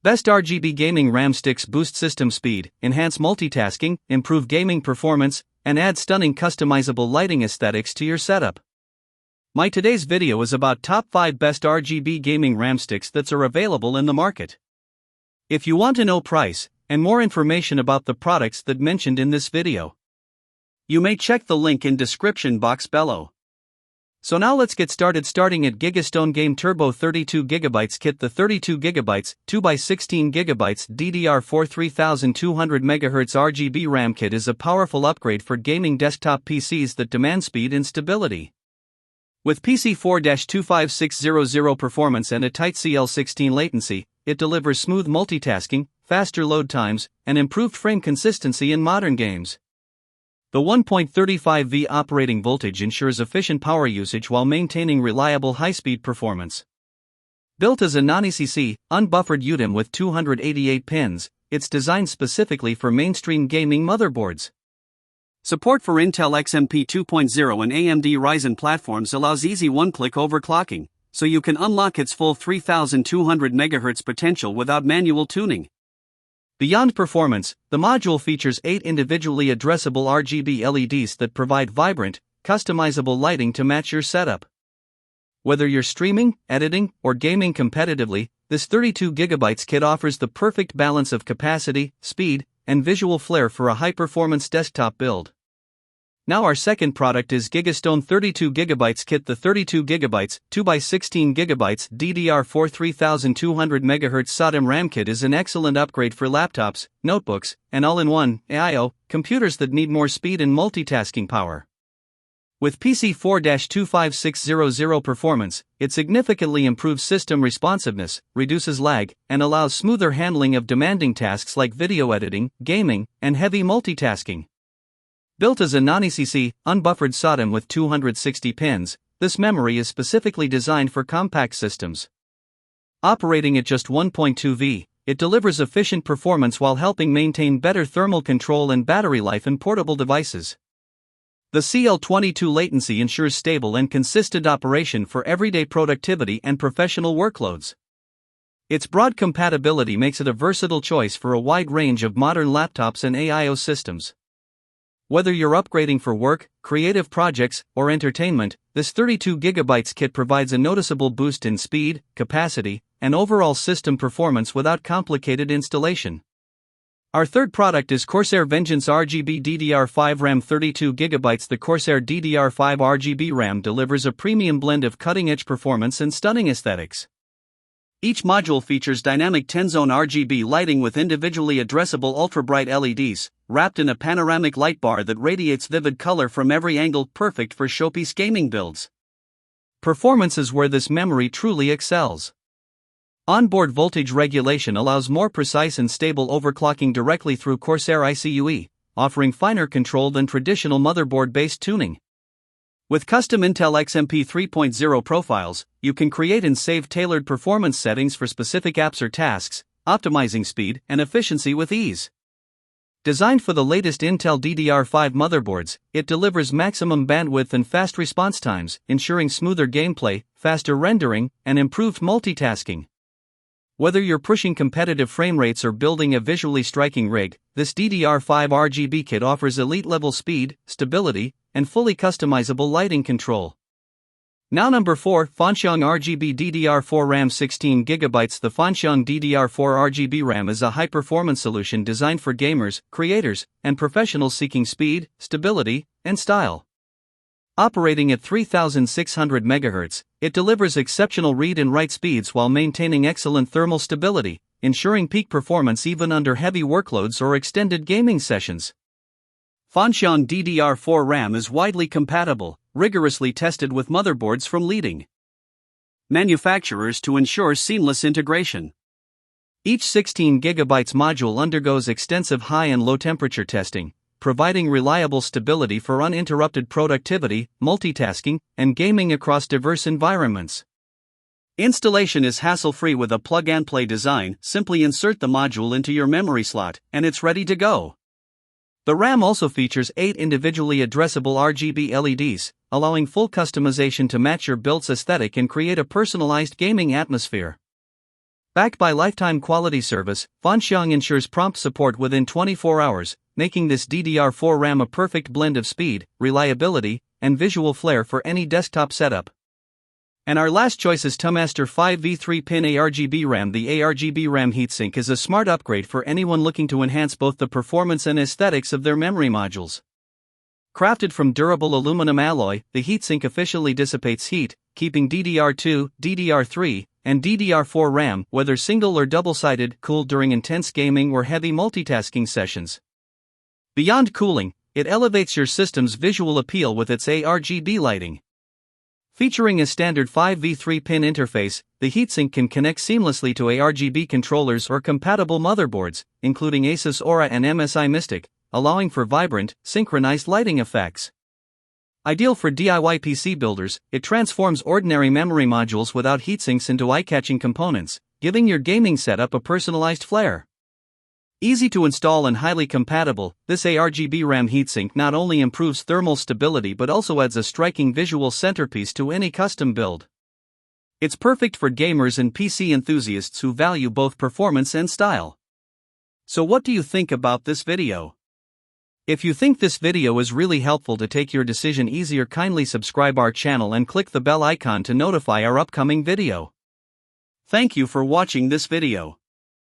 Best RGB gaming RAM sticks boost system speed, enhance multitasking, improve gaming performance, and add stunning customizable lighting aesthetics to your setup. My today's video is about top 5 best RGB gaming RAM sticks that are available in the market. If you want to know price and more information about the products that mentioned in this video, you may check the link in description box below. So now let's get started. Starting at Kingston Game Turbo 32GB kit. The 32GB 2x16GB DDR4 3200MHz RGB RAM kit is a powerful upgrade for gaming desktop PCs that demand speed and stability. With PC4-25600 performance and a tight CL16 latency, it delivers smooth multitasking, faster load times, and improved frame consistency in modern games. The 1.35V operating voltage ensures efficient power usage while maintaining reliable high-speed performance. Built as a non-ECC, unbuffered UDIM with 288 pins, it's designed specifically for mainstream gaming motherboards. Support for Intel XMP 2.0 and AMD Ryzen platforms allows easy one-click overclocking, so you can unlock its full 3200 MHz potential without manual tuning. Beyond performance, the module features 8 individually addressable RGB LEDs that provide vibrant, customizable lighting to match your setup. Whether you're streaming, editing, or gaming competitively, this 32GB kit offers the perfect balance of capacity, speed, and visual flair for a high-performance desktop build. Now our second product is Kingston 32GB kit. The 32GB 2x16GB DDR4 3200MHz SODIMM RAM kit is an excellent upgrade for laptops, notebooks, and all-in-one (AIO) computers that need more speed and multitasking power. With PC4-25600 performance, it significantly improves system responsiveness, reduces lag, and allows smoother handling of demanding tasks like video editing, gaming, and heavy multitasking. Built as a non-ECC, unbuffered SODIMM with 260 pins, this memory is specifically designed for compact systems. Operating at just 1.2V, it delivers efficient performance while helping maintain better thermal control and battery life in portable devices. The CL22 latency ensures stable and consistent operation for everyday productivity and professional workloads. Its broad compatibility makes it a versatile choice for a wide range of modern laptops and AIO systems. Whether you're upgrading for work, creative projects, or entertainment, this 32GB kit provides a noticeable boost in speed, capacity, and overall system performance without complicated installation. Our third product is Corsair Vengeance RGB DDR5 RAM 32GB. The Corsair DDR5 RGB RAM delivers a premium blend of cutting-edge performance and stunning aesthetics. Each module features dynamic 10-zone RGB lighting with individually addressable ultra-bright LEDs, wrapped in a panoramic light bar that radiates vivid color from every angle, perfect for showpiece gaming builds. Performance is where this memory truly excels. Onboard voltage regulation allows more precise and stable overclocking directly through Corsair ICUE, offering finer control than traditional motherboard-based tuning. With custom Intel XMP 3.0 profiles, you can create and save tailored performance settings for specific apps or tasks, optimizing speed and efficiency with ease. Designed for the latest Intel DDR5 motherboards, it delivers maximum bandwidth and fast response times, ensuring smoother gameplay, faster rendering, and improved multitasking. Whether you're pushing competitive frame rates or building a visually striking rig, this DDR5 RGB kit offers elite-level speed, stability, and fully customizable lighting control. Now number 4, Fanxiang RGB DDR4 RAM 16GB. The Fanxiang DDR4 RGB RAM is a high-performance solution designed for gamers, creators, and professionals seeking speed, stability, and style. Operating at 3600 MHz, it delivers exceptional read and write speeds while maintaining excellent thermal stability, ensuring peak performance even under heavy workloads or extended gaming sessions. Fanxiang DDR4 RAM is widely compatible, rigorously tested with motherboards from leading manufacturers to ensure seamless integration. Each 16GB module undergoes extensive high and low temperature testing, providing reliable stability for uninterrupted productivity, multitasking, and gaming across diverse environments. Installation is hassle-free with a plug-and-play design. Simply insert the module into your memory slot, and it's ready to go. The RAM also features 8 individually addressable RGB LEDs, allowing full customization to match your build's aesthetic and create a personalized gaming atmosphere. Backed by lifetime quality service, Fanxiang ensures prompt support within 24 hours, making this DDR4 RAM a perfect blend of speed, reliability, and visual flair for any desktop setup. And our last choice is Tumaster 5v3-pin RGB RAM. The RGB RAM heatsink is a smart upgrade for anyone looking to enhance both the performance and aesthetics of their memory modules. Crafted from durable aluminum alloy, the heatsink efficiently dissipates heat, keeping DDR2, DDR3, and DDR4 RAM, whether single or double-sided, cooled during intense gaming or heavy multitasking sessions. Beyond cooling, it elevates your system's visual appeal with its RGB lighting. Featuring a standard 5v3-pin interface, the heatsink can connect seamlessly to RGB controllers or compatible motherboards, including Asus Aura and MSI Mystic, allowing for vibrant, synchronized lighting effects. Ideal for DIY PC builders, it transforms ordinary memory modules without heatsinks into eye-catching components, giving your gaming setup a personalized flair. Easy to install and highly compatible, this RGB RAM heatsink not only improves thermal stability but also adds a striking visual centerpiece to any custom build. It's perfect for gamers and PC enthusiasts who value both performance and style. So what do you think about this video? If you think this video is really helpful to take your decision easier, kindly subscribe our channel and click the bell icon to notify our upcoming video. Thank you for watching this video.